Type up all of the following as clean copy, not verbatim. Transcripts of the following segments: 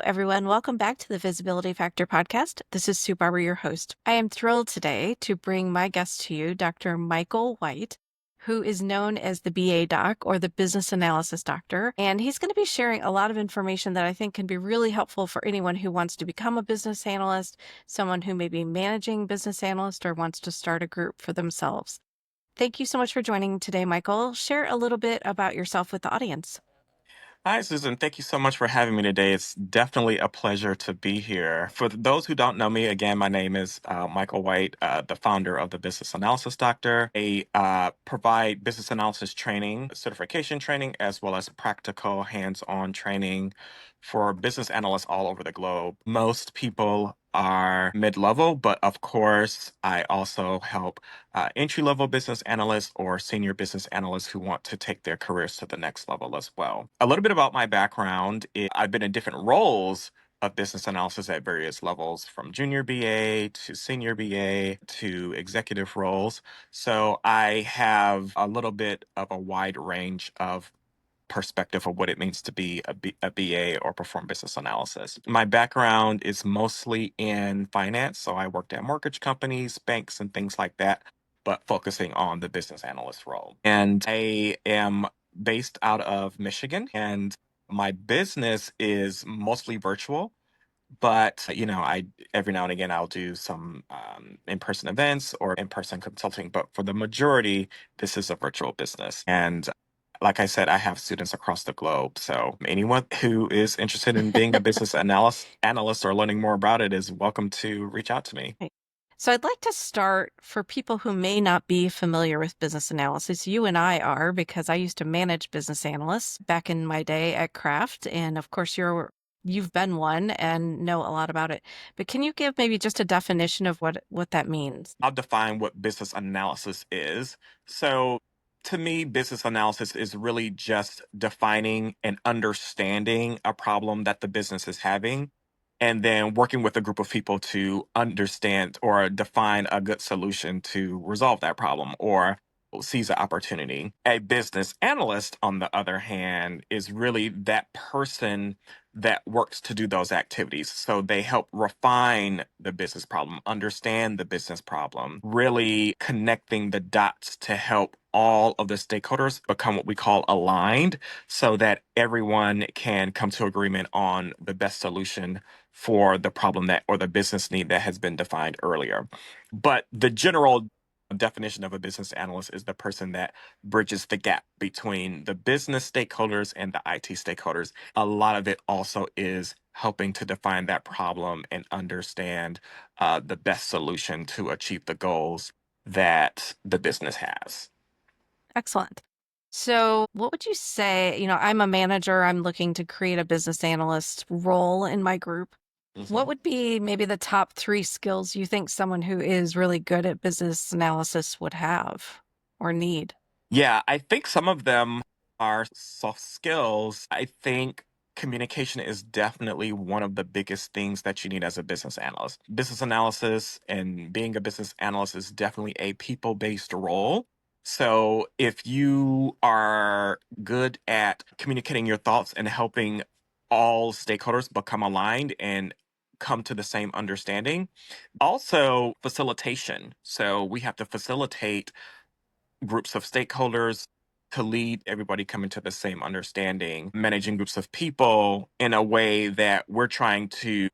everyone. Welcome back to the Visibility Factor podcast. This is Sue Barber, your host. I am thrilled today to bring my guest to you, Dr. Michael White, who is known as the BA Doc or the Business Analysis Doctor. And he's going to be sharing a lot of information that I think can be really helpful for anyone who wants to become a business analyst, someone who may be managing business analyst, or wants to start a group for themselves. Thank you so much for joining today, Michael. Share a little bit about yourself with the audience. Hi, Susan. Thank you so much for having me today. It's definitely a pleasure to be here. For those who don't know me, again, my name is Michael White, the founder of the Business Analysis Doctor. I provide business analysis training, certification training, as well as practical hands-on training for business analysts all over the globe. Most people are mid-level, but of course, I also help entry-level business analysts or senior business analysts who want to take their careers to the next level as well. A little bit about my background is I've been in different roles of business analysis at various levels, from junior BA to senior BA to executive roles. So I have a little bit of a wide range of perspective of what it means to be a BA or perform business analysis. My background is mostly in finance, so I worked at mortgage companies, banks, and things like that, but focusing on the business analyst role. And I am based out of Michigan, and my business is mostly virtual. But I every now and again I'll do some in-person events or in-person consulting. But for the majority, this is a virtual business. And like I said, I have students across the globe. So anyone who is interested in being a business analyst or learning more about it is welcome to reach out to me. Right. So I'd like to start for people who may not be familiar with business analysis. You and I are, because I used to manage business analysts back in my day at Kraft. And of course, you've been one and know a lot about it. But can you give maybe just a definition of what that means? I'll define what business analysis is. So, to me, business analysis is really just defining and understanding a problem that the business is having, and then working with a group of people to understand or define a good solution to resolve that problem or seize an opportunity. A business analyst, on the other hand, is really that person that works to do those activities. So they help refine the business problem, understand the business problem, really connecting the dots to help all of the stakeholders become what we call aligned so that everyone can come to agreement on the best solution for the problem that or the business need that has been defined earlier. But the general definition of a business analyst is the person that bridges the gap between the business stakeholders and the IT stakeholders. A lot of it also is helping to define that problem and understand the best solution to achieve the goals that the business has. Excellent. So what would you say? I'm a manager, I'm looking to create a business analyst role in my group. What Mhm. would be maybe the top 3 skills you think someone who is really good at business analysis would have or need? Yeah, I think some of them are soft skills. I think communication is definitely one of the biggest things that you need as a business analyst. Business analysis and being a business analyst is definitely a people based role. So if you are good at communicating your thoughts and helping all stakeholders become aligned and come to the same understanding, also facilitation. So we have to facilitate groups of stakeholders to lead everybody coming to the same understanding, managing groups of people in a way that we're trying to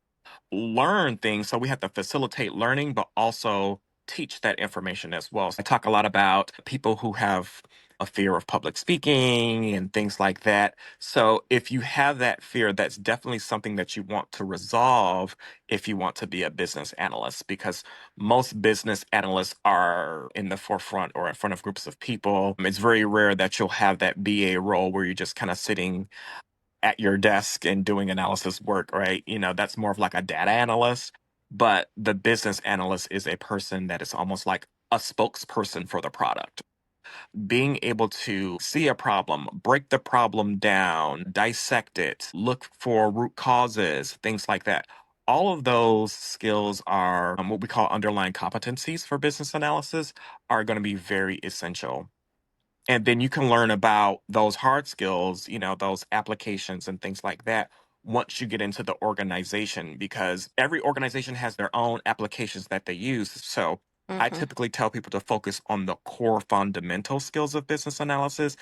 learn things. So we have to facilitate learning, but also teach that information as well. So I talk a lot about people who have a fear of public speaking and things like that. So if you have that fear, that's definitely something that you want to resolve if you want to be a business analyst, because most business analysts are in the forefront or in front of groups of people. It's very rare that you'll have that BA role where you're just kind of sitting at your desk and doing analysis work, right? That's more of like a data analyst. But the business analyst is a person that is almost like a spokesperson for the product. Being able to see a problem, break the problem down, dissect it, look for root causes, things like that. All of those skills are what we call underlying competencies for business analysis, are going to be very essential. And then you can learn about those hard skills, those applications and things like that once you get into the organization, because every organization has their own applications that they use. So I Hmm. typically tell people to focus on the core fundamental skills of business analysis.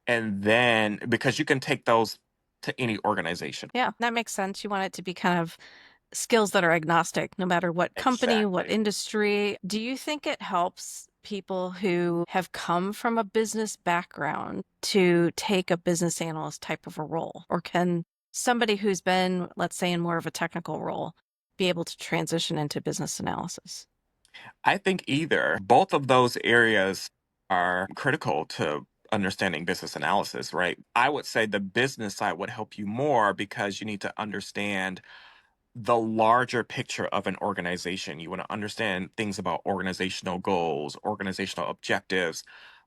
And then, because you can take those to any organization. Yeah, that makes sense. You want it to be kind of skills that are agnostic, no matter what company, what Exactly. industry. Do you think it helps people who have come from a business background to take a business analyst type of a role? Or can somebody who's been, let's say, in more of a technical role be able to transition into business analysis? I think either. Both of those areas are critical to understanding business analysis, right? I would say the business side would help you more because you need to understand the larger picture of an organization. You want to understand things about organizational goals, organizational objectives,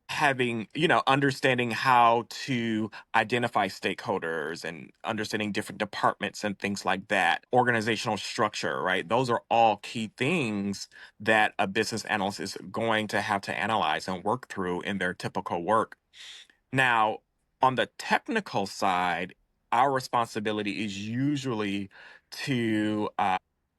having, understanding how to identify stakeholders and understanding different departments and things like that. Organizational structure, right? Those are all key things that a business analyst is going to have to analyze and work through in their typical work. Now, on the technical side, our responsibility is usually to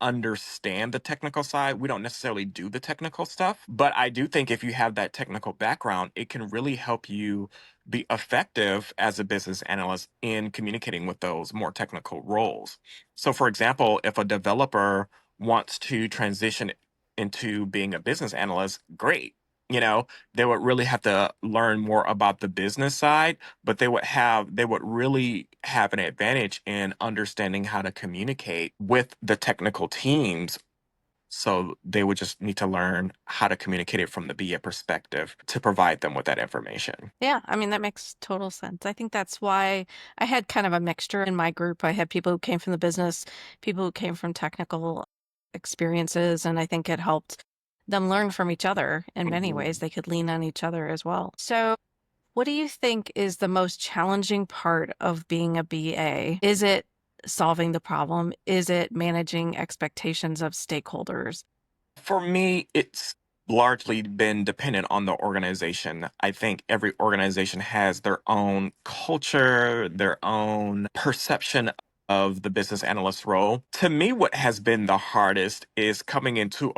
understand the technical side. We don't necessarily do the technical stuff, but I do think if you have that technical background, it can really help you be effective as a business analyst in communicating with those more technical roles. So, for example, if a developer wants to transition into being a business analyst, great. You know, they would really have to learn more about the business side, but they would really have an advantage in understanding how to communicate with the technical teams. So they would just need to learn how to communicate it from the BA perspective to provide them with that information. Yeah, I mean, that makes total sense. I think that's why I had kind of a mixture in my group. I had people who came from the business, people who came from technical experiences, and I think it helped them learn from each other in many ways. Mhm. They could lean on each other as well. So, what do you think is the most challenging part of being a BA? Is it solving the problem? Is it managing expectations of stakeholders? For me, it's largely been dependent on the organization. I think every organization has their own culture, their own perception of the business analyst role. To me, what has been the hardest is coming into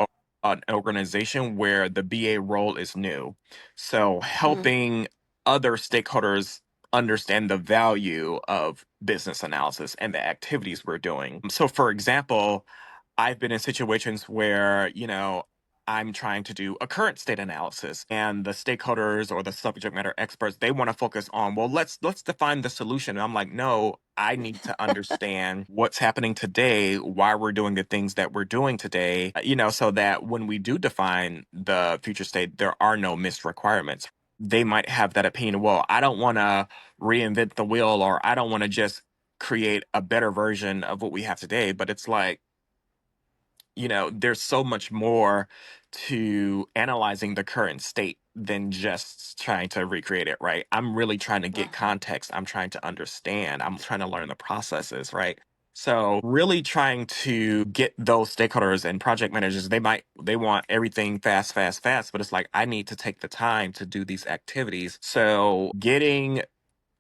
an organization where the BA role is new. So, Mm, helping other stakeholders understand the value of business analysis and the activities we're doing. So, for example, I've been in situations where, I'm trying to do a current state analysis and the stakeholders or the subject matter experts, they want to focus on, well, let's define the solution. And I'm like, no, I need to understand what's happening today, why we're doing the things that we're doing today, so that when we do define the future state, there are no missed requirements. They might have that opinion, well, I don't want to reinvent the wheel, or I don't want to just create a better version of what we have today. But it's like, there's so much more to analyzing the current state than just trying to recreate it, right? I'm really trying to get mhm. context. I'm trying to understand. I'm trying to learn the processes, right? So really trying to get those stakeholders and project managers, they want everything fast, fast, fast, but it's like I need to take the time to do these activities. So getting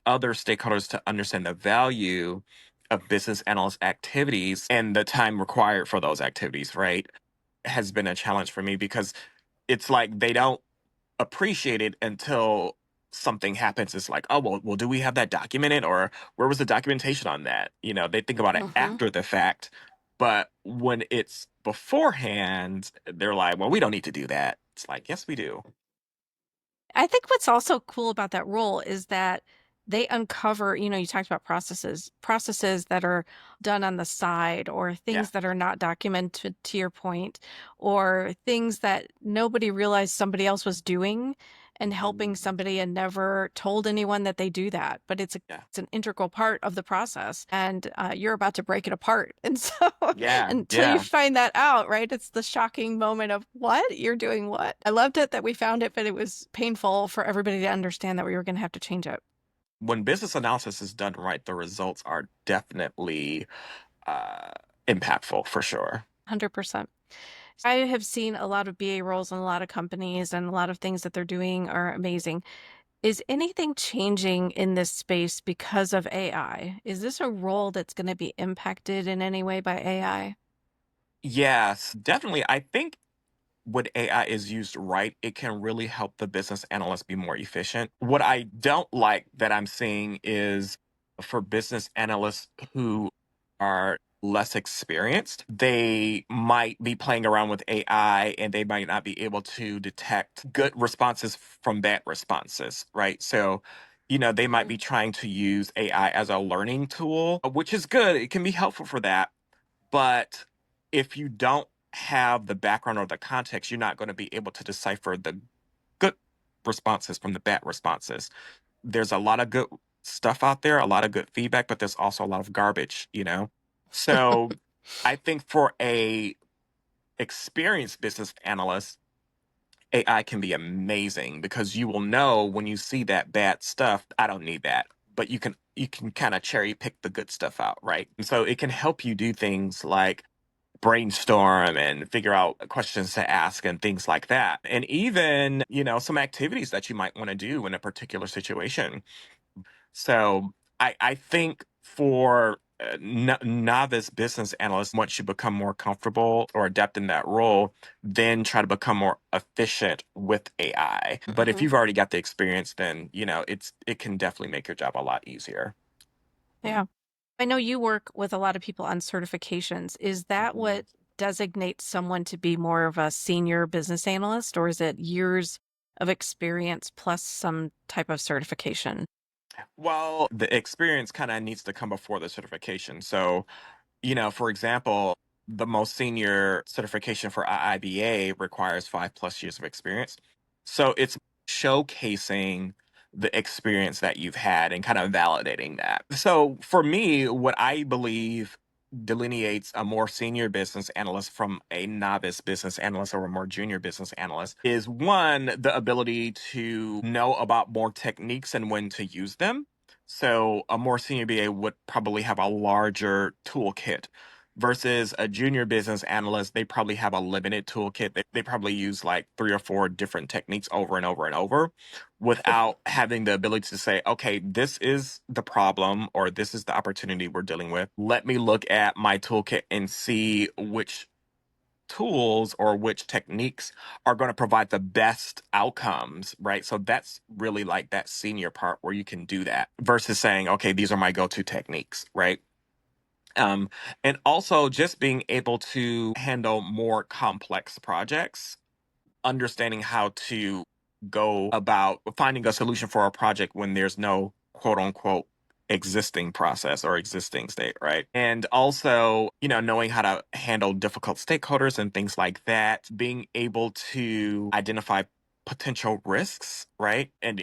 other stakeholders to understand the value of business analyst activities and the time required for those activities, right, has been a challenge for me because it's like they don't appreciate it until something happens. It's like, oh, well, do we have that documented, or where was the documentation on that? They think about it Mhm. after the fact, but when it's beforehand, they're like, well, we don't need to do that. It's like, yes, we do. I think what's also cool about that role is that they uncover, you talked about processes that are done on the side or Yeah. things that are not documented to your point, or things that nobody realized somebody else was doing and helping Mhm. somebody and never told anyone that they do that. But Yeah. it's an integral part of the process and you're about to break it apart. And so Yeah. until you Yeah. find that out, right? It's the shocking moment of what? You're doing what? I loved it that we found it, but it was painful for everybody to understand that we were going to have to change it. When business analysis is done right, the results are definitely uh, impactful for sure. 100%. I have seen a lot of BA roles in a lot of companies and a lot of things that they're doing are amazing. Is anything changing in this space because of AI? Is this a role that's going to be impacted in any way by AI? Yes, definitely. I think when AI is used right, it can really help the business analyst be more efficient. What I don't like that I'm seeing is for business analysts who are less experienced, they might be playing around with AI and they might not be able to detect good responses from bad responses, right? So, they might Mhm. be trying to use AI as a learning tool, which is good. It can be helpful for that. But if you don't have the background or the context, you're not going to be able to decipher the good responses from the bad responses. There's a lot of good stuff out there, a lot of good feedback, but there's also a lot of garbage. So I think for a experienced business analyst, AI can be amazing because you will know when you see that bad stuff, I don't need that. But you can kind of cherry pick the good stuff out, right? And so it can help you do things like brainstorm and figure out questions to ask and things like that. And even, some activities that you might want to do in a particular situation. So I think for novice business analysts, once you become more comfortable or adept in that role, then try to become more efficient with AI. But if Mhm. you've already got the experience, then it can definitely make your job a lot easier. Yeah. I know you work with a lot of people on certifications. Is that Mhm. what designates someone to be more of a senior business analyst, or is it years of experience plus some type of certification? Well, the experience kind of needs to come before the certification. So, for example, the most senior certification for IIBA requires 5+ years of experience. So it's showcasing the experience that you've had and kind of validating that. So for me, what I believe delineates a more senior business analyst from a novice business analyst or a more junior business analyst is one, the ability to know about more techniques and when to use them. So a more senior BA would probably have a larger toolkit versus a junior business analyst. They probably have a limited toolkit. They probably use like 3 or 4 different techniques over and over and over without having the ability to say, okay, this is the problem or this is the opportunity we're dealing with. Let me look at my toolkit and see which tools or which techniques are going to provide the best outcomes, right? So that's really like that senior part where you can do that versus saying, okay, these are my go-to techniques, right? Um, and also just being able to handle more complex projects, understanding how to go about finding a solution for a project when there's no quote unquote existing process or existing state, right? And also, knowing how to handle difficult stakeholders and things like that, being able to identify potential risks, right? And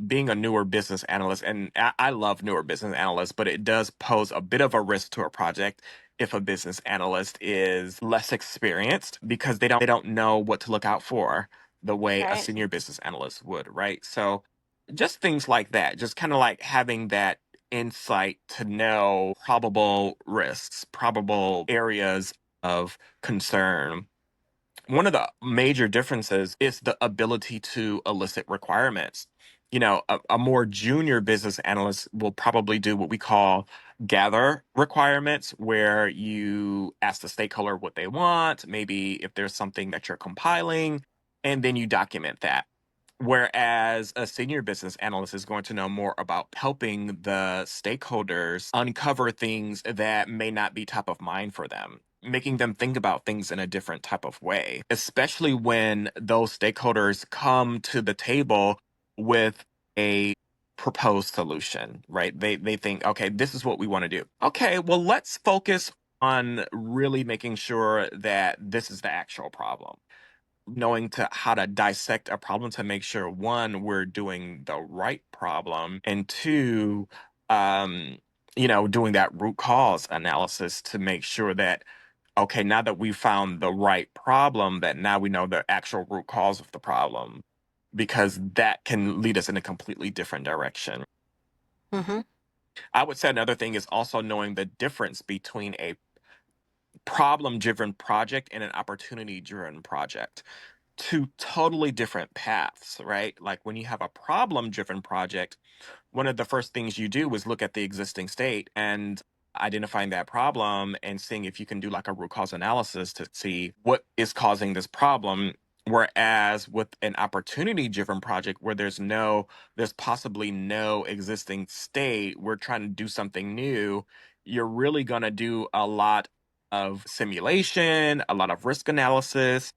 being a newer business analyst, and I love newer business analysts, but it does pose a bit of a risk to a project if a business analyst is less experienced because they don't know what to look out for the way a Right. senior business analyst would, right? So just things like that, just kind of like having that insight to know probable risks, probable areas of concern. One of the major differences is the ability to elicit requirements. A more junior business analyst will probably do what we call gather requirements, where you ask the stakeholder what they want, maybe if there's something that you're compiling, and then you document that. Whereas a senior business analyst is going to know more about helping the stakeholders uncover things that may not be top of mind for them, making them think about things in a different type of way, especially when those stakeholders come to the table with a proposed solution, right? They think, okay, this is what we want to do. Okay, well, let's focus on really making sure that this is the actual problem, knowing to how to dissect a problem to make sure, one, we're doing the right problem, and two, um doing that root cause analysis to make sure that, okay, now that we found the right problem, that now we know the actual root cause of the problem, because that can lead us in a completely different direction. Hmm. I would say another thing is also knowing the difference between a problem driven project and an opportunity driven project. two totally different paths, right? Like when you have a problem driven project, one of the first things you do is look at the existing state and identifying that problem and seeing if you can do like a root cause analysis to see what is causing this problem. Whereas with an opportunity driven project where there's possibly no existing state, we're trying to do something new, you're really going to do a lot of simulation, a lot of risk analysis,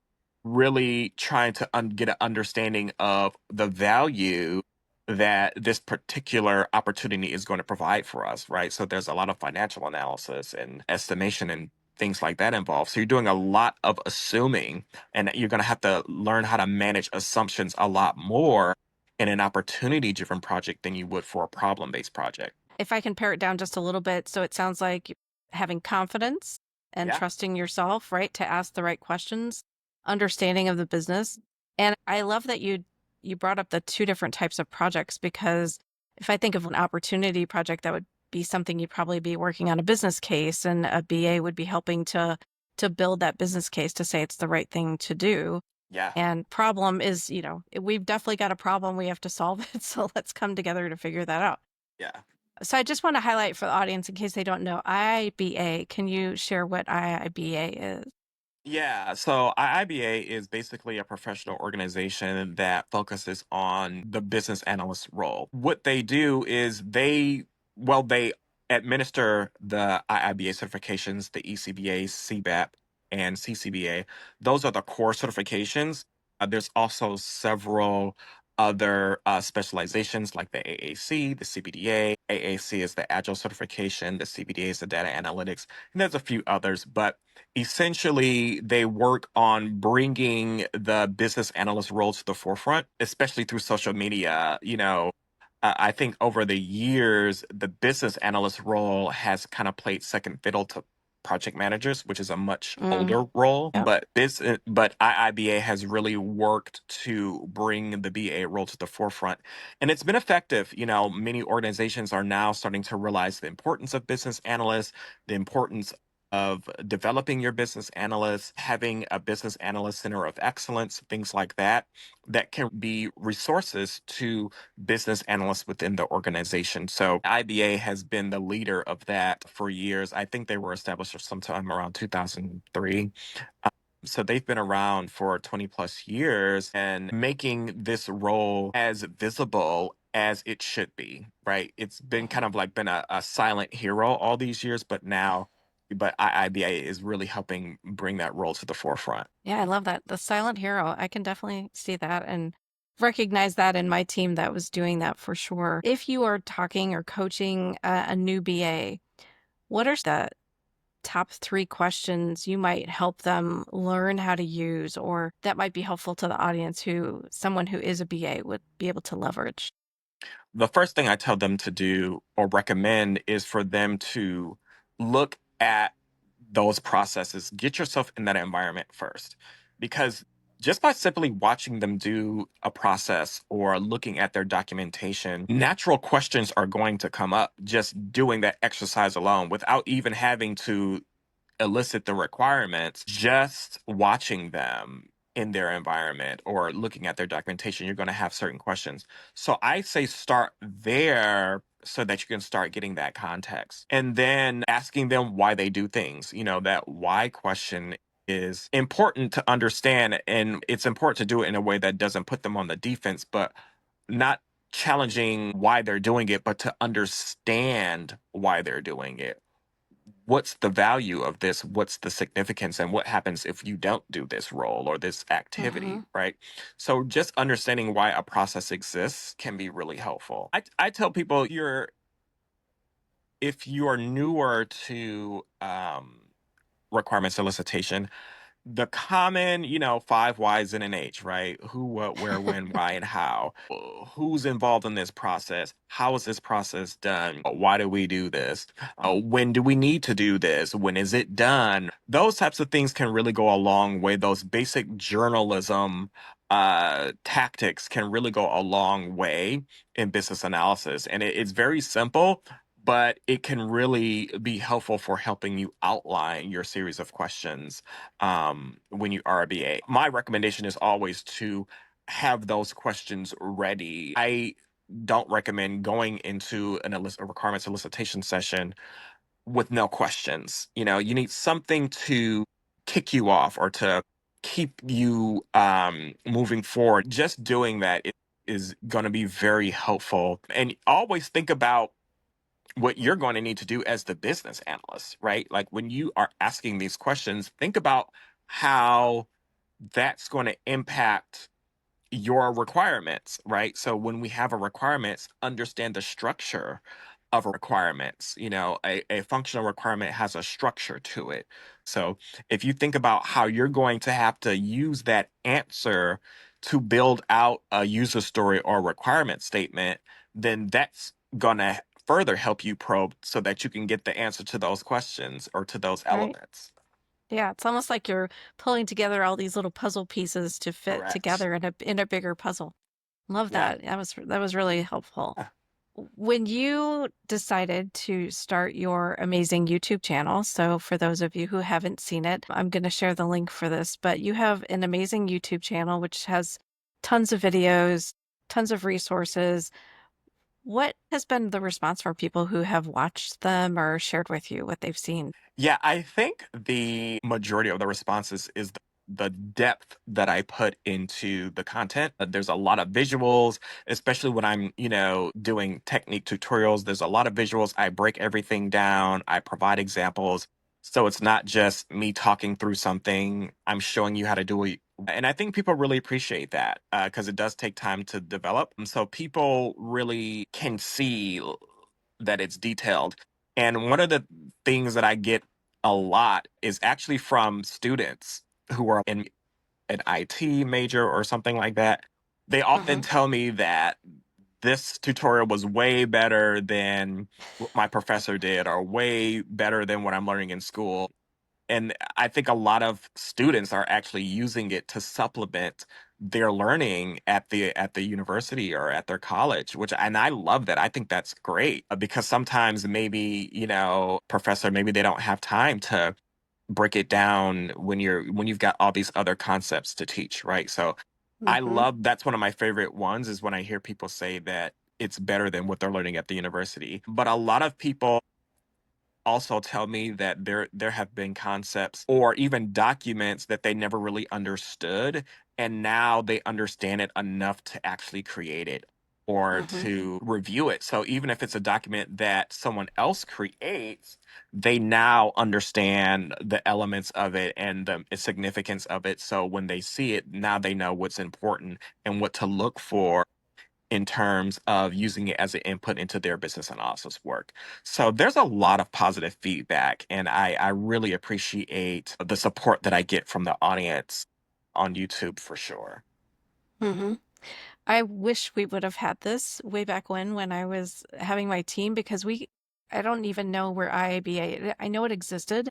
really trying to get an understanding of the value that this particular opportunity is going to provide for us, right? So there's a lot of financial analysis and estimation and things like that involved. So you're doing a lot of assuming, and you're going to have to learn how to manage assumptions a lot more in an opportunity driven project than you would for a problem based project. If I can pare it down just a little bit, so it sounds like having confidence and Yeah. trusting yourself, right, to ask the right questions, understanding of the business. And I love that you brought up the two different types of projects, because if I think of an opportunity project, that would be something you'd probably be working on a business case, and a BA would be helping to build that business case to say it's the right thing to do. Yeah. And problem is, we've definitely got a problem. We have to solve it. So let's come together to figure that out. Yeah. So I just want to highlight for the audience, in case they don't know, IIBA. Can you share what IIBA is? Yeah, so IIBA is basically a professional organization that focuses on the business analyst role. What they do is they administer the IIBA certifications, the ECBA, CBAP, and CCBA. Those are the core certifications. There's also several other specializations like the AAC, the CBDA. AAC is the Agile certification, the CBDA is the data analytics, and there's a few others, but essentially they work on bringing the business analyst role to the forefront, especially through social media. I think over the years the business analyst role has kind of played second fiddle to project managers, which is a much Mm, older role, yep. but IIBA has really worked to bring the BA role to the forefront, and it's been effective. Many organizations are now starting to realize the importance of business analysts, the importance of developing your business analysts, having a business analyst center of excellence, things like that, that can be resources to business analysts within the organization. So IBA has been the leader of that for years. I think they were established sometime around 2003. So they've been around for 20 plus years and making this role as visible as it should be, right? It's been kind of like been a silent hero all these years, but IIBA is really helping bring that role to the forefront. Yeah, I love that. The silent hero. I can definitely see that and recognize that in my team that was doing that for sure. If you are talking or coaching a new BA, what are the top three questions you might help them learn how to use, or that might be helpful to the audience, who someone who is a BA would be able to leverage? The first thing I tell them to do or recommend is for them to look at those processes. Get yourself in that environment first. Because just by simply watching them do a process or looking at their documentation, natural questions are going to come up just doing that exercise alone without even having to elicit the requirements. Just watching them in their environment or looking at their documentation, you're going to have certain questions. So I say start there so that you can start getting that context and then asking them why they do things. That why question is important to understand, and it's important to do it in a way that doesn't put them on the defense, but not challenging why they're doing it, but to understand why they're doing it. What's the value of this? What's the significance? And what happens if you don't do this role or this Mm-hmm. activity, right? So just understanding why a process exists can be really helpful. I tell people if you are newer to requirement solicitation, the common, five whys and an H, right? Who, what, where, when, why, and how. Who's involved in this process? How is this process done? Why do we do this? When do we need to do this? When is it done? Those types of things can really go a long way. Those basic journalism tactics can really go a long way in business analysis. And it's very simple, but it can really be helpful for helping you outline your series of questions when you are a BA. My recommendation is always to have those questions ready. I don't recommend going into a requirements elicitation session with no questions. You need something to kick you off or to keep you moving forward. Just doing that is going to be very helpful. And always think about what you're going to need to do as the business analyst, right? Like when you are asking these questions, think about how that's going to impact your requirements, right? So when we have a requirements, understand the structure of a requirements. A functional requirement has a structure to it. So if you think about how you're going to have to use that answer to build out a user story or requirement statement, then that's gonna further help you probe so that you can get the answer to those questions or to those Right. elements. Yeah, it's almost like you're pulling together all these little puzzle pieces to fit Correct. together in a bigger puzzle. Love Yeah. that. That was really helpful. When you decided to start your amazing YouTube channel, so for those of you who haven't seen it, I'm going to share the link for this, but you have an amazing YouTube channel which has tons of videos, tons of resources. What has been the response from people who have watched them or shared with you what they've seen? Yeah, I think the majority of the responses is the depth that I put into the content. There's a lot of visuals, especially when I'm, doing technique tutorials. There's a lot of visuals. I break everything down. I provide examples. So it's not just me talking through something. I'm showing you how to do it. And I think people really appreciate that because it does take time to develop. And so people really can see that it's detailed. And one of the things that I get a lot is actually from students who are in an IT major or something like that. They often Hmm. tell me that this tutorial was way better than what my professor did or way better than what I'm learning in school. And I think a lot of students are actually using it to supplement their learning at the university or at their college, which and I love that. I think that's great because sometimes maybe, professor, maybe they don't have time to break it down when you've got all these other concepts to teach, right? So I Hmm. love that's one of my favorite ones is when I hear people say that it's better than what they're learning at the university. But a lot of people also tell me that there have been concepts or even documents that they never really understood and now they understand it enough to actually create it or Hmm. to review it. So even if it's a document that someone else creates, they now understand the elements of it and the significance of it. So when they see it, now they know what's important and what to look for in terms of using it as an input into their business analysis work. So there's a lot of positive feedback, and I really appreciate the support that I get from the audience on YouTube for sure. Hmm. I wish we would have had this way back when I was having my team because I don't even know where IIBA, I know it existed,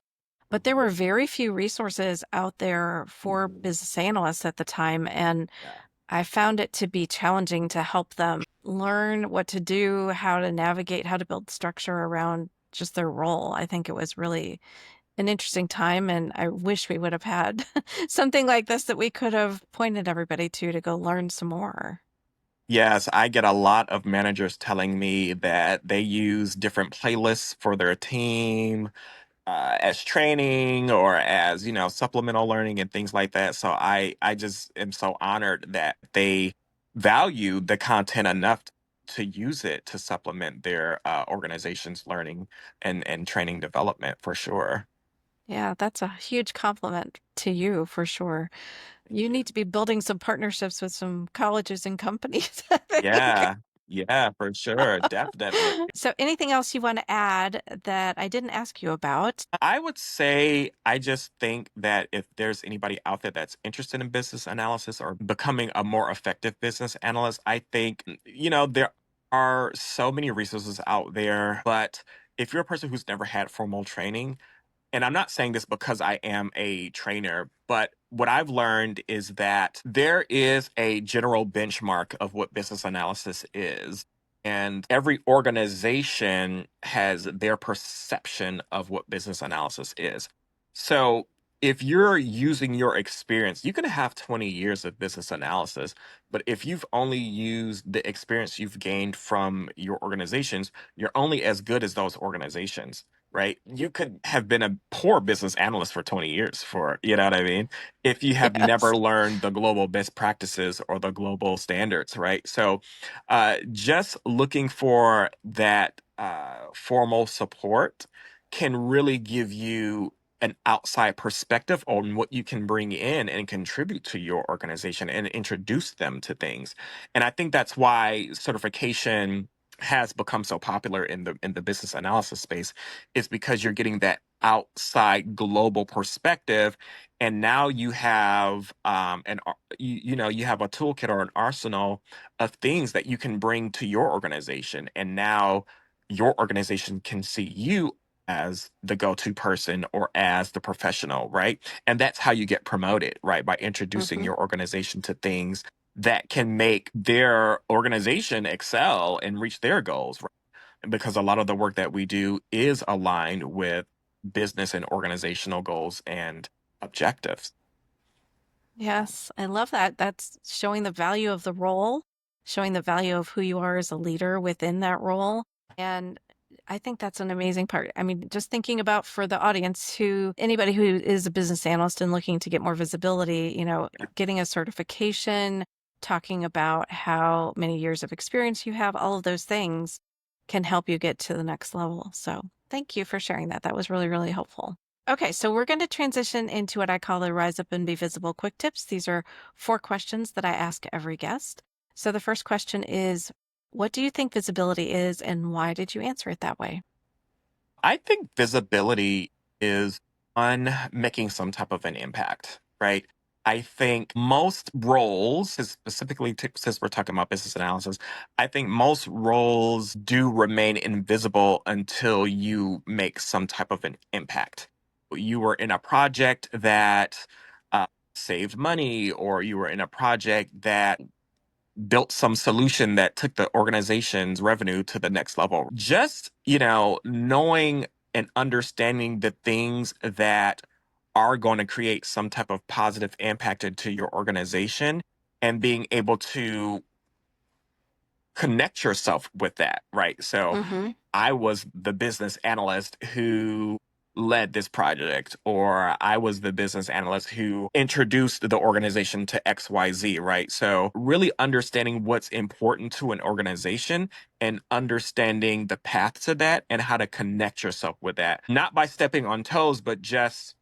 but there Mhm, were very few resources out there for mhm. business analysts at the time. And Yeah. I found it to be challenging to help them learn what to do, how to navigate, how to build structure around just their role. I think it was really an interesting time. And I wish we would have had something like this that we could have pointed everybody to go learn some more. Yes, I get a lot of managers telling me that they use different playlists for their team as training or as supplemental learning and things like that. So I just am so honored that they value the content enough to use it to supplement their organization's learning and training development for sure. Yeah, that's a huge compliment to you for sure. Thank You you. need to be building some partnerships with some colleges and companies, I think. Yeah, yeah, for sure, definitely. So, anything else you want to add that I didn't ask you about? I would say I just think that if there's anybody out there that's interested in business analysis or becoming a more effective business analyst, I think, there are so many resources out there. But if you're a person who's never had formal training, and I'm not saying this because I am a trainer, but what I've learned is that there is a general benchmark of what business analysis is. And every organization has their perception of what business analysis is. So if you're using your experience, you can have 20 years of business analysis, but if you've only used the experience you've gained from your organizations, you're only as good as those organizations, right? You could have been a poor business analyst for 20 years for, you know what I mean? If you have Yes. never learned the global best practices or the global standards, right? So just looking for that formal support can really give you an outside perspective on what you can bring in and contribute to your organization and introduce them to things. And I think that's why certification has become so popular in the business analysis space, is because you're getting that outside global perspective, and now you have you have a toolkit or an arsenal of things that you can bring to your organization. And now your organization can see you as the go-to person or as the professional, right? And that's how you get promoted, right? By introducing Hmm. your organization to things that can make their organization excel and reach their goals, right? Because a lot of the work that we do is aligned with business and organizational goals and objectives. Yes, I love that. That's showing the value of the role, showing the value of who you are as a leader within that role. And I think that's an amazing part. I mean, just thinking about for the audience anybody who is a business analyst and looking to get more visibility, getting a certification, talking about how many years of experience you have, all of those things can help you get to the next level. So thank you for sharing that. That was really, really helpful. Okay, so we're going to transition into what I call the Rise Up and Be Visible quick tips. These are 4 questions that I ask every guest. So the first question is, what do you think visibility is and why did you answer it that way? I think visibility is on making some type of an impact, right? I think most roles, specifically since we're talking about business analysis, I think most roles do remain invisible until you make some type of an impact. You were in a project that saved money, or you were in a project that built some solution that took the organization's revenue to the next level. Just, knowing and understanding the things that are going to create some type of positive impact into your organization and being able to connect yourself with that, right? So Mm-hmm. I was the business analyst who led this project, or I was the business analyst who introduced the organization to XYZ, right? So, really understanding what's important to an organization and understanding the path to that and how to connect yourself with that. Not by stepping on toes, but just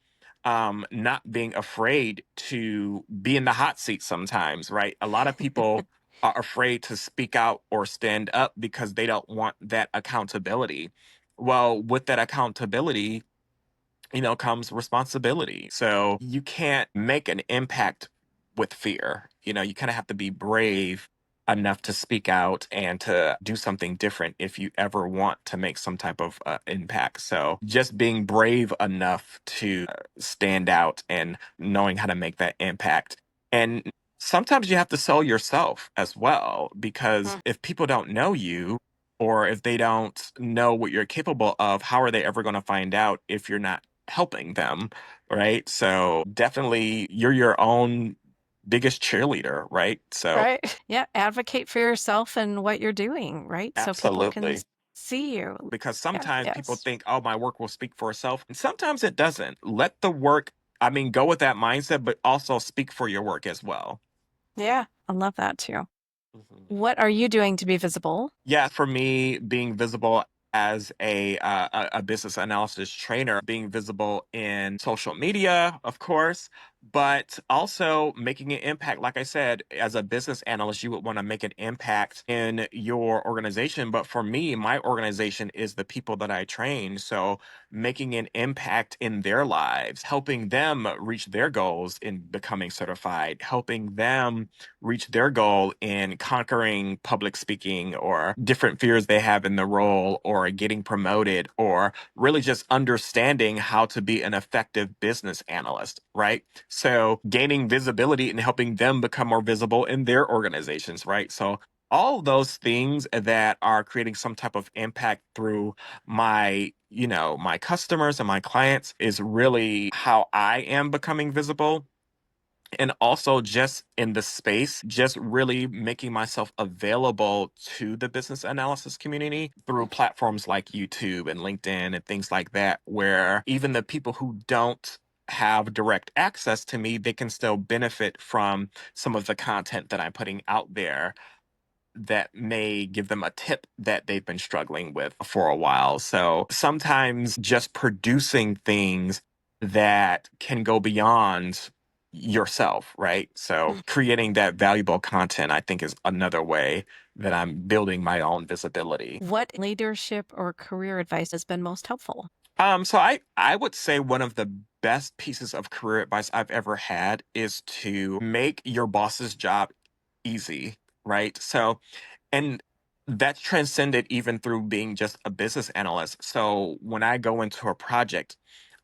not being afraid to be in the hot seat sometimes, right? A lot of people are afraid to speak out or stand up because they don't want that accountability. Well, with that accountability, comes responsibility. So you can't make an impact with fear. You kind of have to be brave enough to speak out and to do something different if you ever want to make some type of impact. So just being brave enough to stand out and knowing how to make that impact. And sometimes you have to sell yourself as well, because if people don't know you, or if they don't know what you're capable of, how are they ever going to find out if you're not helping them, right? So definitely you're your own biggest cheerleader, right? So Right. Yeah. Advocate for yourself and what you're doing, right? So people can absolutely. see you. Because Yeah. sometimes people Yes. think, oh, my work will speak for itself. And sometimes it doesn't. Let the work, go with that mindset, but also speak for your work as well. Yeah. I love that too. Mhm. What are you doing to be visible? Yeah, for me, being visible as a business analysis trainer, being visible in social media, of course, but also making an impact. Like I said, as a business analyst, you would want to make an impact in your organization. But for me, my organization is the people that I train. So making an impact in their lives, helping them reach their goals in becoming certified, helping them reach their goal in conquering public speaking or different fears they have in the role, or getting promoted, or really just understanding how to be an effective business analyst, right? So gaining visibility and helping them become more visible in their organizations, right? So all those things that are creating some type of impact through my customers and my clients is really how I am becoming visible. And also just in the space, just really making myself available to the business analysis community through platforms like YouTube and LinkedIn and things like that, where even the people who don't have direct access to me, they can still benefit from some of the content that I'm putting out there that may give them a tip that they've been struggling with for a while. So sometimes just producing things that can go beyond yourself, right? So creating that valuable content, I think, is another way that I'm building my own visibility. What leadership or career advice has been most helpful? So I would say one of the best pieces of career advice I've ever had is to make your boss's job easy, right? And that's transcended even through being just a business analyst. So when I go into a project,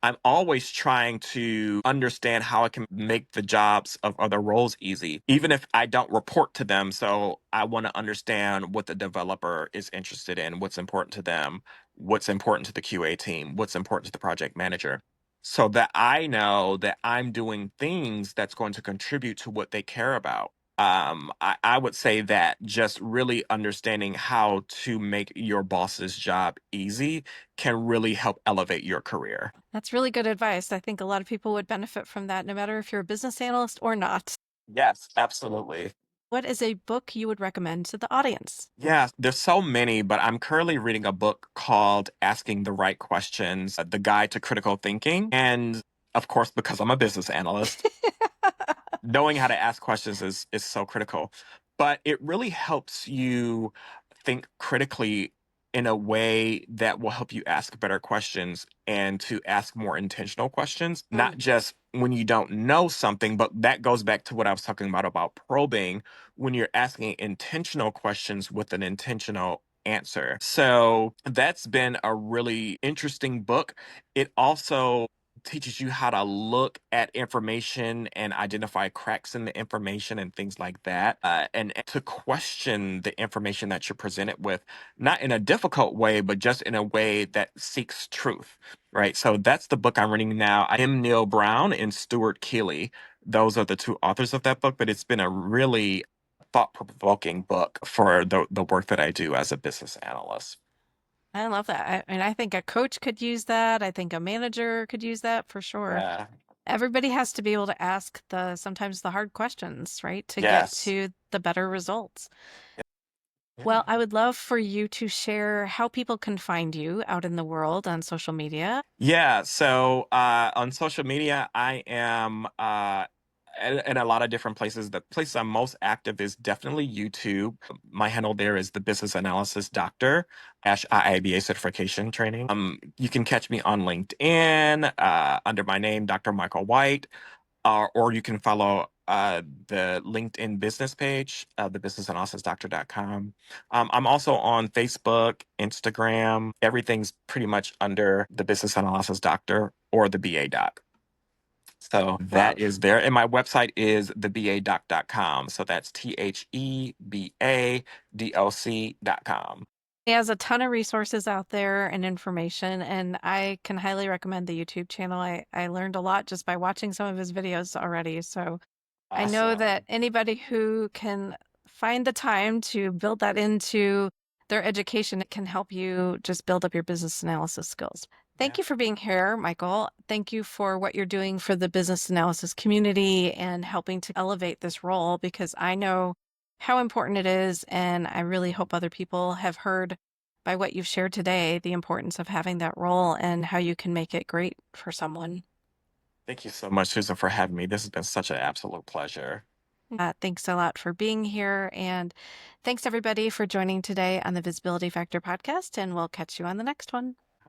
I'm always trying to understand how I can make the jobs of other roles easy, even if I don't report to them. So I want to understand what the developer is interested in, what's important to them, what's important to the QA team, what's important to the project manager, so that I know that I'm doing things that's going to contribute to what they care about. I would say that just really understanding how to make your boss's job easy can really help elevate your career. That's really good advice. I think a lot of people would benefit from that, no matter if you're a business analyst or not. Yes, absolutely. What is a book you would recommend to the audience? Yeah, there's so many, but I'm currently reading a book called Asking the Right Questions, The Guide to Critical Thinking. And of course, because I'm a business analyst, knowing how to ask questions is so critical. But it really helps you think critically in a way that will help you ask better questions and to ask more intentional questions, not just when you don't know something. But that goes back to what I was talking about probing, when you're asking intentional questions with an intentional answer. So that's been a really interesting book. It also teaches you how to look at information and identify cracks in the information and things like that, and to question the information that you're presented with, not in a difficult way, but just in a way that seeks truth, right? So that's the book I'm reading now. I am Neil Brown and Stuart Keeley. Those are the two authors of that book, but it's been a really thought-provoking book for the work that I do as a business analyst. I love that. And I think a coach could use that. I think a manager could use that for sure. Yeah. Everybody has to be able to ask sometimes the hard questions, right? To get Yes. to the better results. Yeah. Well, I would love for you to share how people can find you out in the world on social media. Yeah, so on social media, I am in a lot of different places. The place I'm most active is definitely YouTube. My handle there is the Business Analysis Doctor IIBA certification training. You can catch me on LinkedIn under my name, Dr. Michael White, or you can follow the LinkedIn business page, thebusinessanalysis.com. I'm also on Facebook, Instagram. Everything's pretty much under the Business Analysis Doctor or the BA Doc. So that Love. is there. And my website is thebadoc.com. So that's THEBADLC.com. He has a ton of resources out there and information, and I can highly recommend the YouTube channel. I learned a lot just by watching some of his videos already. So I know that Awesome. anybody who can find the time to build that into their education, it can help you just build up your business analysis skills. Yeah. Thank you for being here, Michael. Thank you for what you're doing for the business analysis community and helping to elevate this role, because I know how important it is. And I really hope other people have heard by what you've shared today the importance of having that role and how you can make it great for someone. Thank you so much, Susan, for having me. This has been such an absolute pleasure. Thanks a lot for being here. And thanks everybody for joining today on the Visibility Factor podcast. And we'll catch you on the next one.